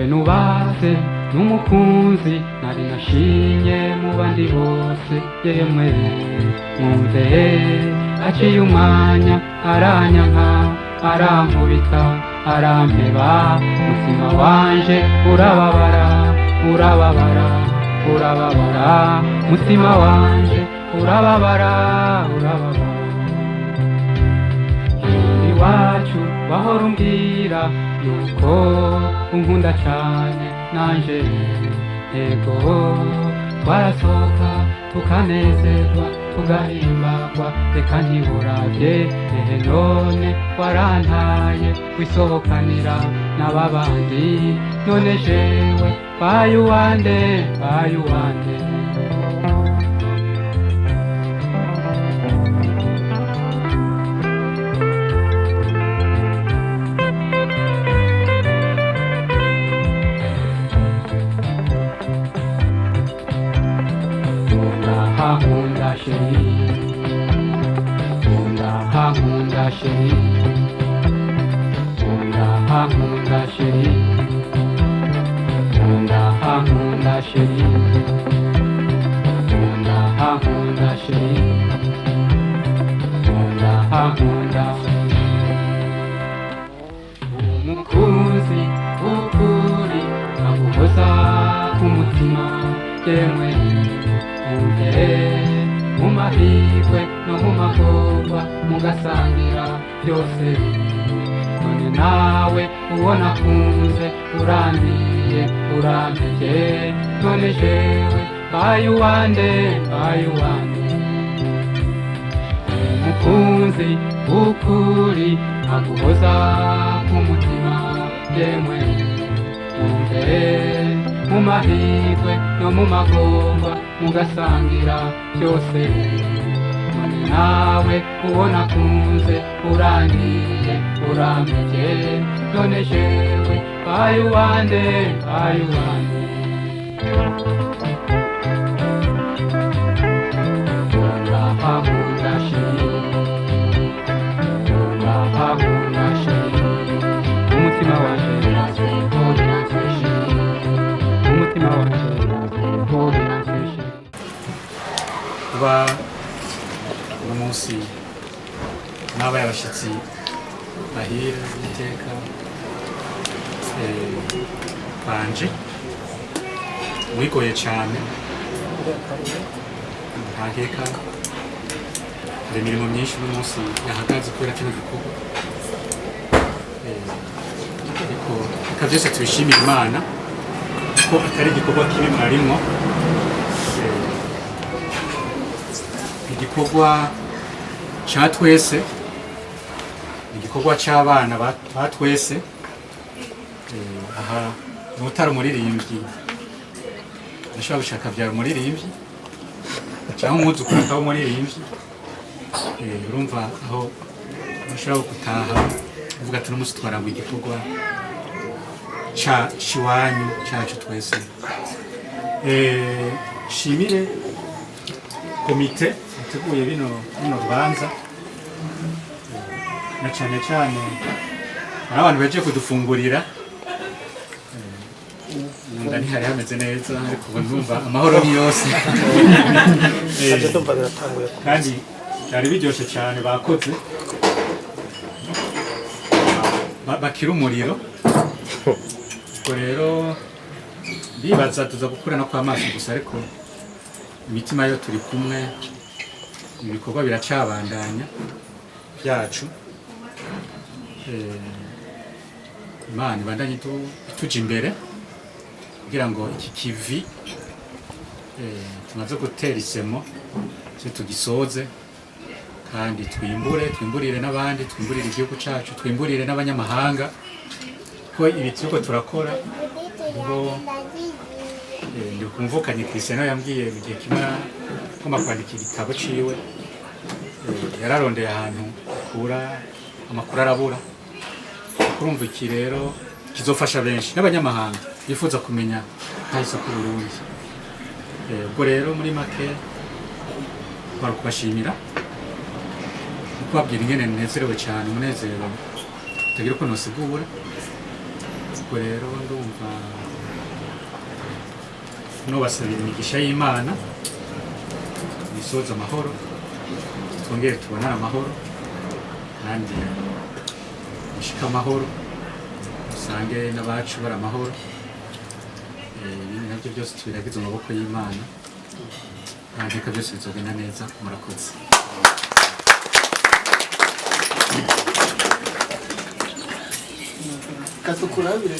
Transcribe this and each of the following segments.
nubatse n'umukunzi nari nashinye mu bandi bose yemwe mwumve aciye umwanya aranyanka arankubita arampeba mutima wanje urababara urababara urababara mutima wanje urababara urababara iwacu wahora umbwira yuko unkunda cyane nanje ego twarasohoka tukanezerwa tugahimbagwa reka ntiburavye ehe none warantaye wisohokanira n'ababandi none jewe bayuwande bayuwande Hakunda sheri, hakunda sheri, hakunda sheri, hakunda sheri, hakunda sheri, hakunda umukunzi ukuri aguhoza ku mutima yemwe mu mahirwe no mu magorwa mugasangira byose none nawe ubona kunze urandiye urampeke none jewe bayuwande bayuwande umukunzi ukuri aguhoza ku mutima yemwe mu mahirwe no mu magorwa mugasangira byose none nawe ubona kunze urangiye urampeke none jewe bayuwande bayuwande hakunda sheri hakunda sheri umutima wanje umutima wanje kuba uno munsi nabaye abashyitsi bahira iteka banje wigoye cyane ntankeka hari imirimo myinshi uno munsi yahagaze kubera kino gikorwa ariko reka byose tubishimira Imana ko atari igikorwa kibi mwarimwo igikorwa cya twese igikorwa cy'abana batwese aha n'utari umuririmbyi ndashobora gushaka byara umuririmbyi cyangwa umwuzukuru akaba umuririmbyi urumva aho bashobora gutaha uvuga ati n'umunsi twarangwa igikorwa cy'iwanyu cyacu twese shimire komite yateguye bino rubanza na cyane cyane hari abantu baje kudufungurira nunda ntihari hameze neza ariko ubu ndumva amahoro ni yose kandi byari biryoshye cyane bakoze bakira umuriro ubwo rero ndibaza tuza gukurana kw'amaso gusa ariko imitima yo turi kumwe ibikorwa biracabandanya byacu Imana ibandanye ituje imbere kugira ngo iki kivi tumaze gutera isemo cyo tugisoze kandi twimburire n'abandi twimburire igihugu cyacu twimburire n'abanyamahanga ko ibi turiko turakora ngo ndi kumvukanye Christian yambwiye mu gihe kimwe ko makwandika igitabo ciwe yararondeye ahantu kura amakuru arabura kurumva iki rero kizofasha benshi n'abanyamahanga bifuza kumenya kahise ku Burundi. Ubwo rero muri make bari kubashimira kubabwira ingene nezerewe cyane umunezero utagira uko nosigura. Ubwo rero ndumva nobasabira imigisha y'Imana bisoza amahoro twongere tubonane amahoro kandi mushika amahoro usange n'abacu bari amahoro. Ibindi nabyo byose tubiragize mu maboko y'Imana kandi ko byose bizogenda neza. Murakoze. Katukurabire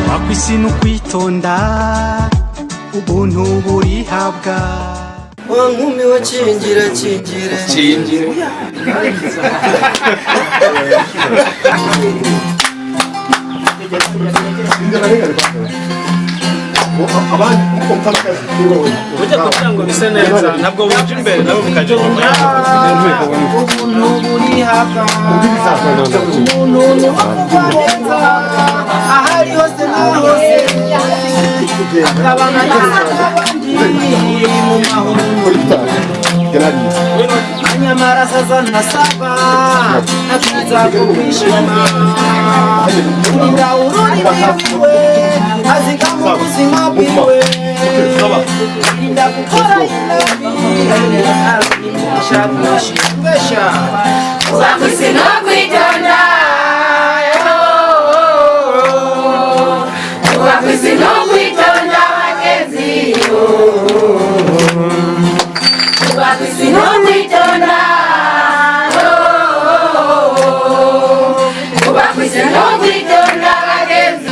Wakwisi kwitonda ubuntu burihabwa wa nkumi wa cingira ujya kugira ngo bise neza ntabwo wuje imbere nabo mukaje nyuma ubuntu burihabwa umuntu wakubaneza ahari hose na hose akabana n'abandi mu mahoro anyamara saza ntasaba nakiza kukwishima urinda ururimi azigama ubuzima bwiwe urinda gukora inabi arimisha kumushimbesha Wakwisi no kwitonda Wakwisi no kwitonda bagenzi Wakwisi no kwitonda Wakwisi no kwitonda bagenzi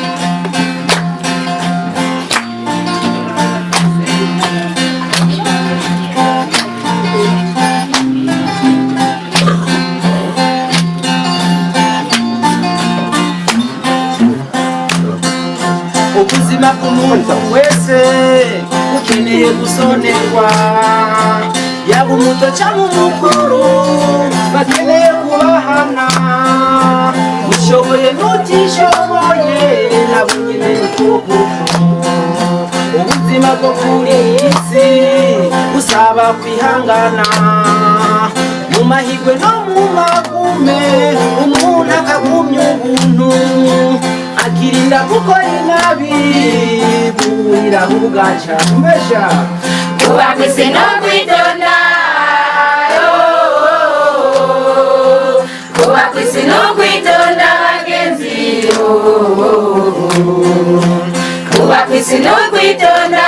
ubuzima bw'umuntu wese ukeneye gusonerwa yaba umuto cyangwa umukuru bakeneye kubahana ushoboye n'utishoboye nabo nyine n'ukuku ubuzima bwo kuri iyi si busaba kwihangana mu mahirwe no mu magume umuntu akagumya ubuntu akirinda gukora inabi buriraho ubwaca mbesha Wakwisi no kwitonda Wakwisi no kwitonda bagenzi Wakwisi no kwitonda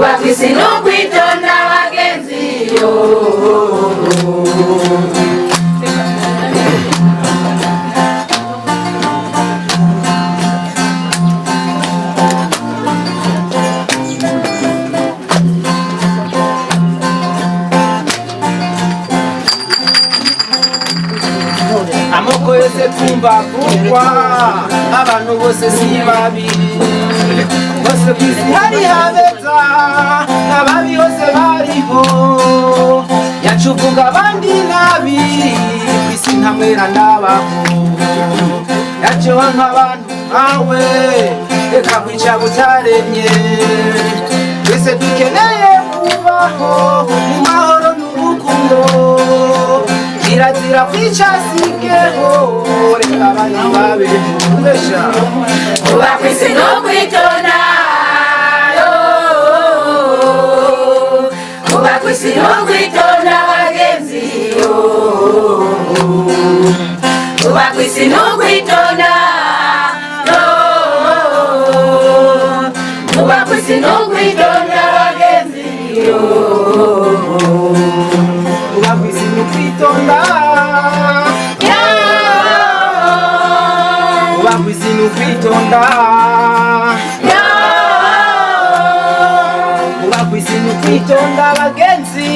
Wakwisi no kwitonda bagenzi amoko yose twumva kugwa abantu bose si babi bose ku isi hari habeza n'ababi bose bariho yacu uvuga abandi nabi ku isi ntamwera ndabaho yacu wanka abantu nkawe reka kwica butaremye twese dukeneye kubaho mu mahoro n'urukundo kirazira kwica sigeho reka abandi babeho mbesha Wakwisi no kwitonda Wakwisi no kwitonda bagenzi Wakwisi no kwitonda Wakwisi no kwitonda bagenzi wakwisi n'ukwitonda wakwisi n'ukwitonda wakwisi kwitonda bagenzi.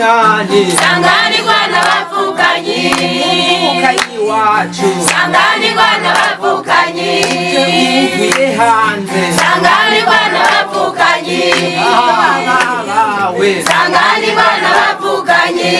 Sangani kwana bavukanyi Umuvukanyi wacu Sangani kwana bavukanyi Uvuye hanze Sangani kwana bavukanyi Abawe Sangani kwana bavukanyi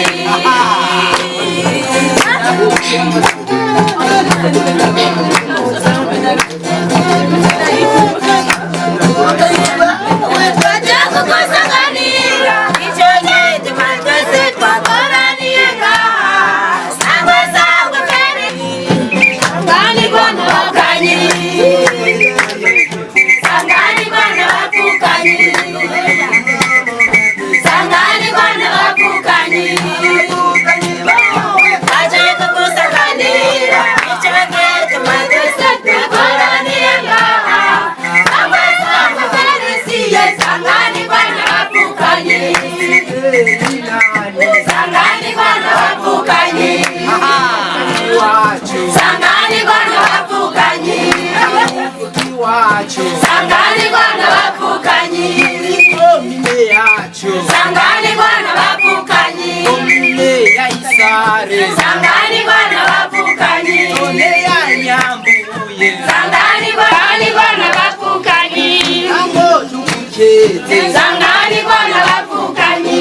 Sangani kwana bavukanyi Sangani kwana bavukanyi Sangani kwana bavukanyi Sangani kwana bavukanyi Sangani kwana bavukanyi Sangani kwana bavukanyi Sangani kwana bavukanyi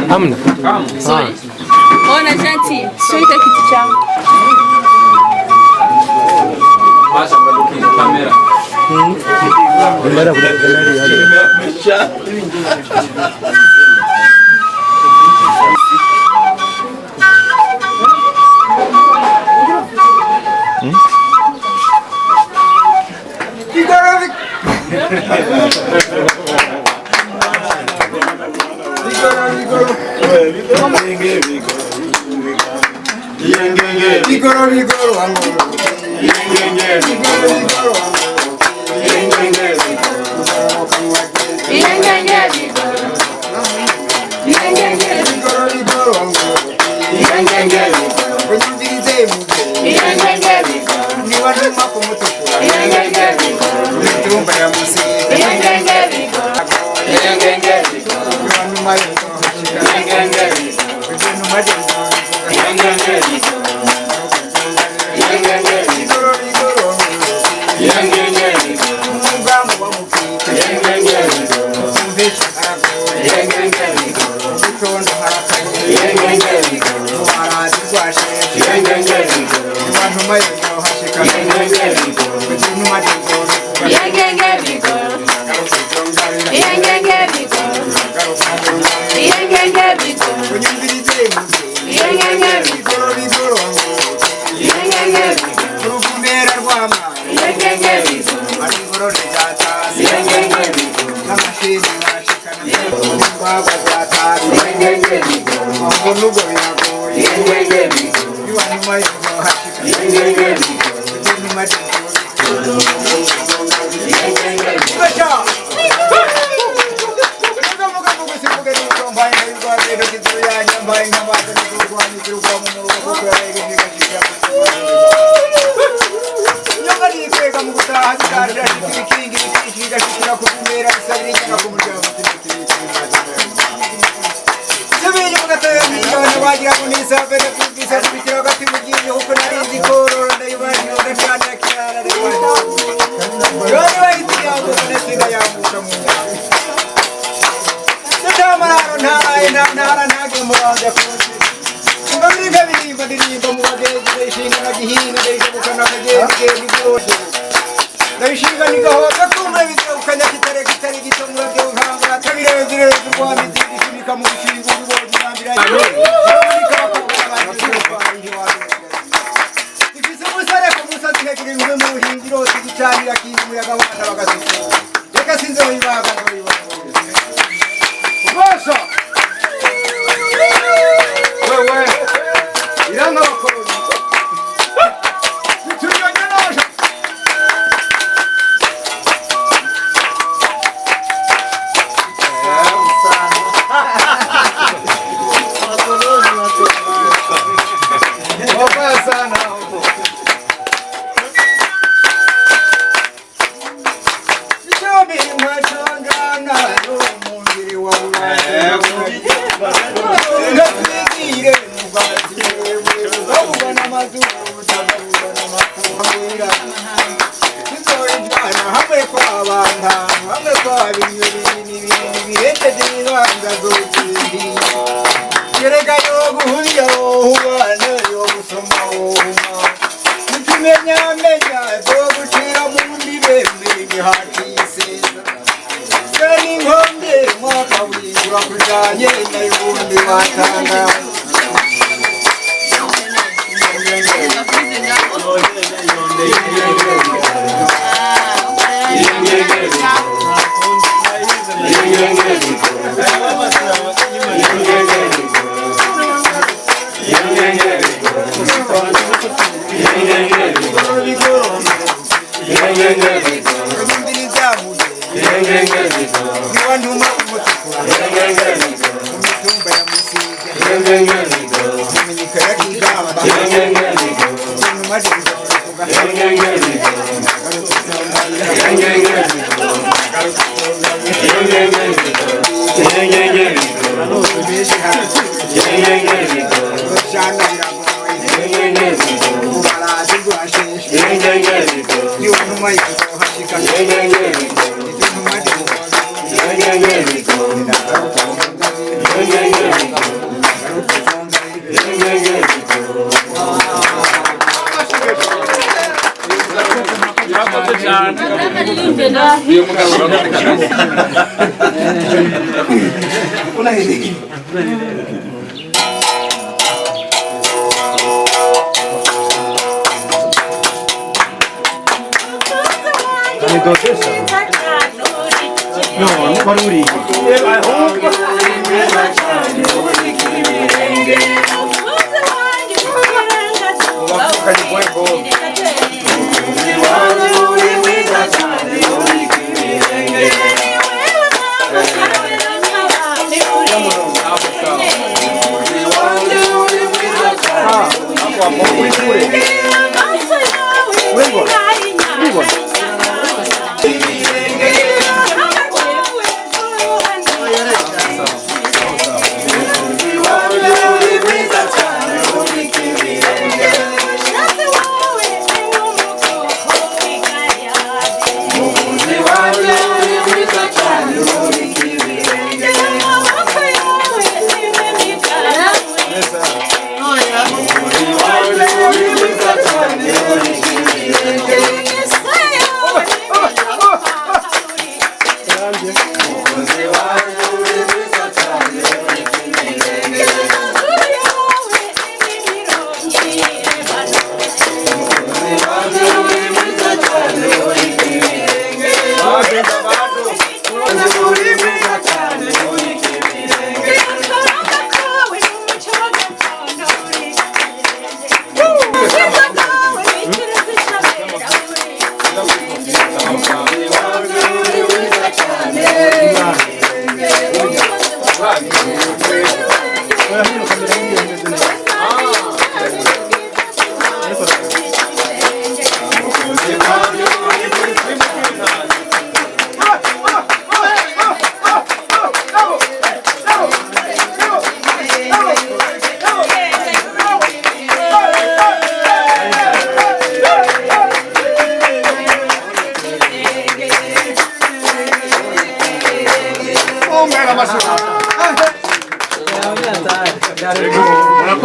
Hamna. Ona janti, shika kitu changu. Basi mbaluki kamera. Kamera kuna kamera. Yeah.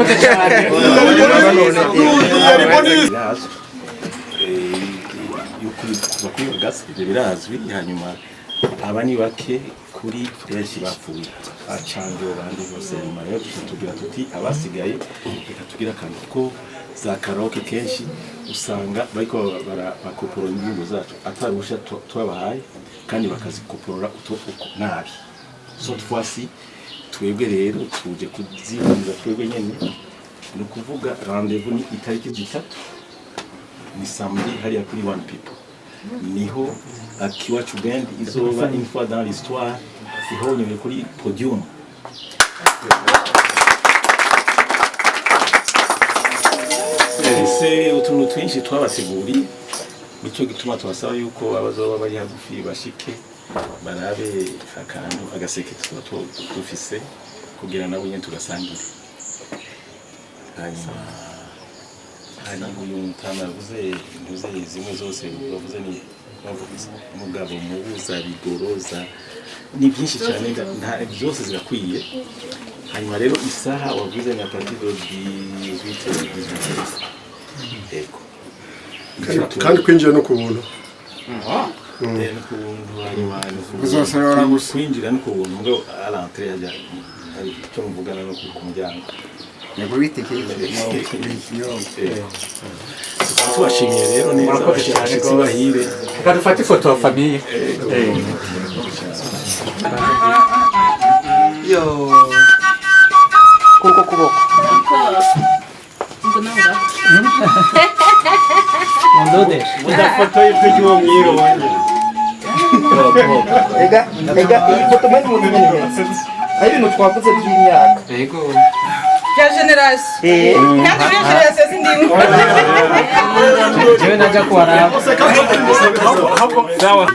murakoze cyane y'ukuri kuva kuri gas ibyo birazwi hanyuma aba ni bake kuri benshi bapfuye acanje abandi bose nyuma rero tugira tuti abasigaye reka tugira akantu ko za karaoke kenshi usanga bariko bakopora indirimbo zacu atarusha twabahaye kandi bakazikoporora uko nabi so twasi twebwe rero tuje kuzihuza twebwe nyene no kuvuga rendez-vous ni itariki 3 ni samedi hariya kuri One People niho Akiwacu Band izoba une fois dans l'histoire ihonywe kuri podium c'est utuntu twinshi twabateguri nicyo gituma twasaba yuko abazoba bari hagufi bashike barabe akantu agaseke dufise kugira nabo nyene tugasangire hanyuma uyu mutama yavuze zimwe zose bavuze ni umugabo mubuza bigoroza ni byinshi cyane nta byose zirakwiye hanyuma rero isaha wavuze na partir de 18 kandi kwinjira no ku buntu uzasabira kwinjira no ku buntu ngo à l'entrée ya ari cyo mvugana no ku muryango yego bitekeye twashimiye rero neza abashitsi bahire reka dufate ifoto ya famiye yo kuko kuboko Mondode Udafoto y'uwo mwiro wanjye. Ega iyi foto mani mu nyene. Ari ibintu twavuze by'imyaka. yego Ya generation. Kandi ya generation sindimu. Jewe naja kuara. Sawa.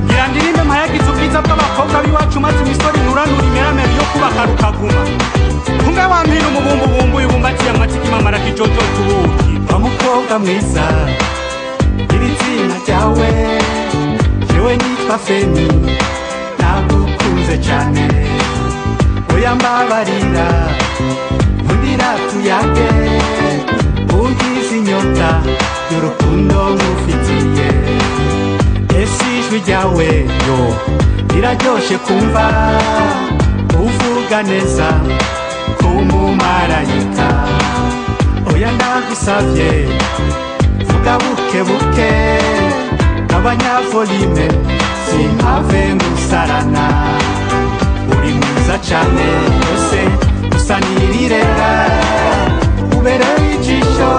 ngirandirimbe mpayagize ubwiza bw'abakobwa b'iwacu maze imisoro inuranura imerameri yo kubaka rukaguma kumbe wampira umubumbubumbu yubumbatiye amatsiko imamara kijojota ubuki wa mukobwa mwiza iri zina ryawe jewe nitwa Feni nagukunze cyane oya mbabarira nkundira tuyage ungize inyota y'urukundo ngufitiye ese ijwi ryawe yo riraryoshe kumva uvuga neza kumumarayika oya ndagusavye vuga buke buke abanyavolime simpave ngusarana uri mwiza cane yose usa n'irirera ubereye ijisho